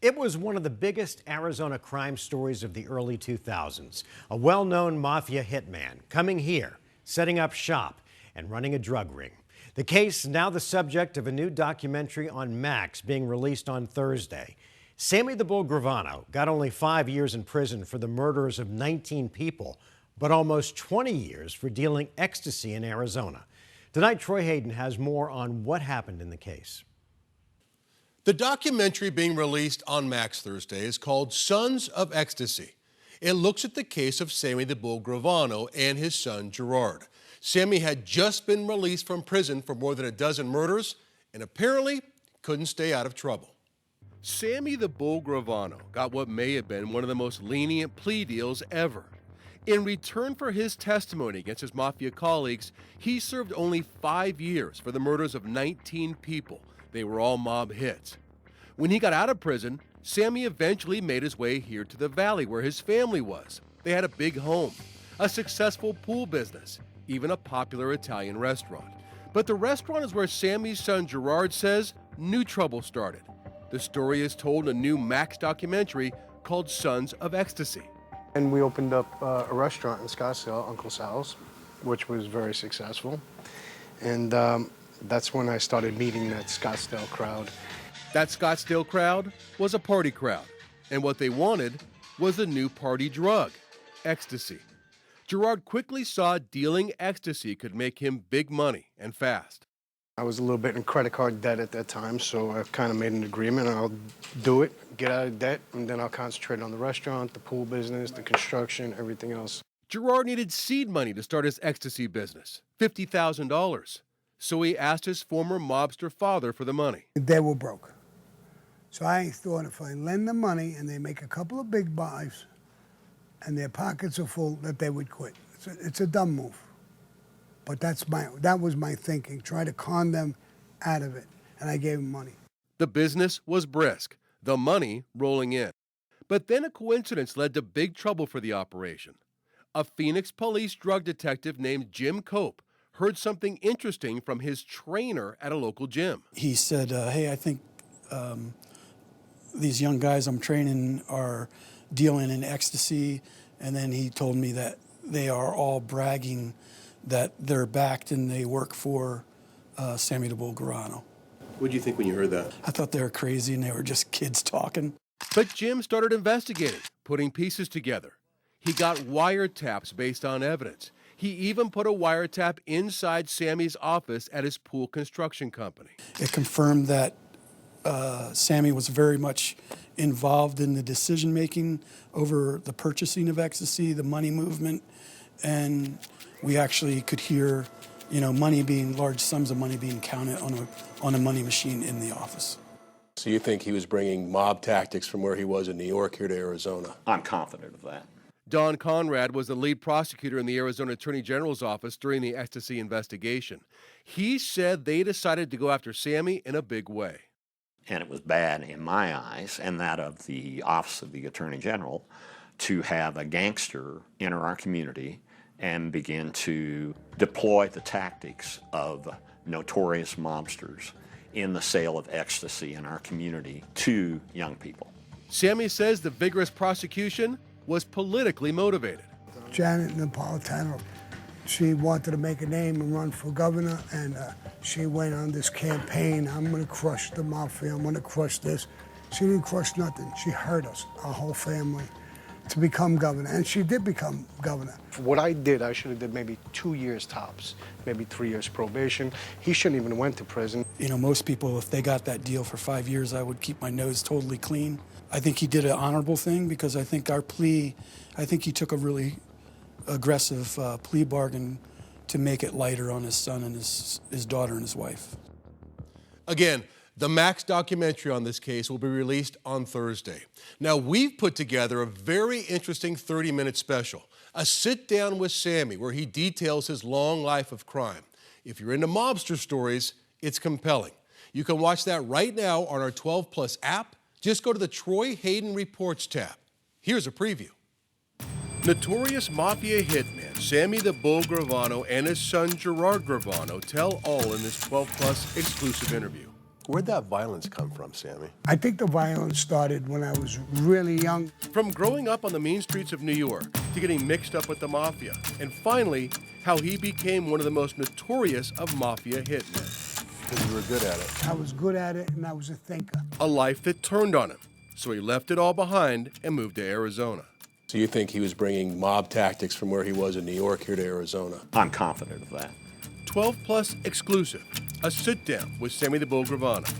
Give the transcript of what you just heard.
It was one of the biggest Arizona crime stories of the early 2000s. A well-known mafia hitman coming here, setting up shop, and running a drug ring. The case now the subject of a new documentary on Max being released on Thursday. Sammy the Bull Gravano got only 5 years in prison for the murders of 19 people, but almost 20 years for dealing ecstasy in Arizona. Tonight, Troy Hayden has more on what happened in the case. The documentary being released on Max Thursday is called Sons of Ecstasy. It looks at the case of Sammy the Bull Gravano and his son Gerard. Sammy had just been released from prison for more than a dozen murders and apparently couldn't stay out of trouble. Sammy the Bull Gravano got what may have been one of the most lenient plea deals ever. In return for his testimony against his mafia colleagues, he served only 5 years for the murders of 19 people. They were all mob hits. When he got out of prison, Sammy eventually made his way here to the Valley where his family was. They had a big home, a successful pool business, even a popular Italian restaurant. But the restaurant is where Sammy's son Gerard says new trouble started. The story is told in a new Max documentary called Sons of Ecstasy. And we opened up a restaurant in Scottsdale, Uncle Sal's, which was very successful. And that's when I started meeting that Scottsdale crowd. That Scottsdale crowd was a party crowd, and what they wanted was a new party drug, ecstasy. Gerard quickly saw dealing ecstasy could make him big money and fast. I was a little bit in credit card debt at that time, so I kind of made an agreement. I'll do it, get out of debt, and then I'll concentrate on the restaurant, the pool business, the construction, everything else. Gerard needed seed money to start his ecstasy business, $50,000. So he asked his former mobster father for the money. They were broke. So I thought if I lend them money and they make a couple of big buys and their pockets are full, that they would quit. It's a dumb move. But that was my thinking, try to con them out of it. And I gave them money. The business was brisk, the money rolling in. But then a coincidence led to big trouble for the operation. A Phoenix police drug detective named Jim Cope heard something interesting from his trainer at a local gym. He said, hey, I think these young guys I'm training are dealing in ecstasy. And then he told me that they are all bragging that they're backed and they work for Sammy the Bull Gravano. What did you think when you heard that? I thought they were crazy and they were just kids talking. But Jim started investigating, putting pieces together. He got wiretaps based on evidence. He even put a wiretap inside Sammy's office at his pool construction company. It confirmed that Sammy was very much involved in the decision-making over the purchasing of ecstasy, the money movement, and we actually could hear, large sums of money being counted on a money machine in the office. So you think he was bringing mob tactics from where he was in New York here to Arizona? I'm confident of that. Don Conrad was the lead prosecutor in the Arizona Attorney General's office during the ecstasy investigation. He said they decided to go after Sammy in a big way. And it was bad in my eyes and that of the Office of the Attorney General to have a gangster enter our community and begin to deploy the tactics of notorious mobsters in the sale of ecstasy in our community to young people. Sammy says the vigorous prosecution was politically motivated. Janet Napolitano, she wanted to make a name and run for governor, and she went on this campaign, I'm gonna crush the mafia, I'm gonna crush this. She didn't crush nothing, she hurt us, our whole family, to become governor, and she did become governor. For what I did, I should have did maybe 2 years tops, maybe 3 years probation. He shouldn't even went to prison. Most people, if they got that deal for 5 years, I would keep my nose totally clean. I think he did an honorable thing because I think he took a really aggressive plea bargain to make it lighter on his son and his daughter and his wife. Again, the Max documentary on this case will be released on Thursday. Now, we've put together a very interesting 30-minute special, a sit-down with Sammy where he details his long life of crime. If you're into mobster stories, it's compelling. You can watch that right now on our 12 Plus app. Just go to the Troy Hayden Reports tab. Here's a preview. Notorious mafia hitman Sammy the Bull Gravano and his son Gerard Gravano tell all in this 12 Plus exclusive interview. Where'd that violence come from, Sammy? I think the violence started when I was really young. From growing up on the mean streets of New York to getting mixed up with the mafia, and finally, how he became one of the most notorious of mafia hitmen. Because you were good at it. I was good at it, and I was a thinker. A life that turned on him, so he left it all behind and moved to Arizona. So you think he was bringing mob tactics from where he was in New York here to Arizona? I'm confident of that. 12 Plus exclusive, a sit-down with Sammy the Bull Gravano.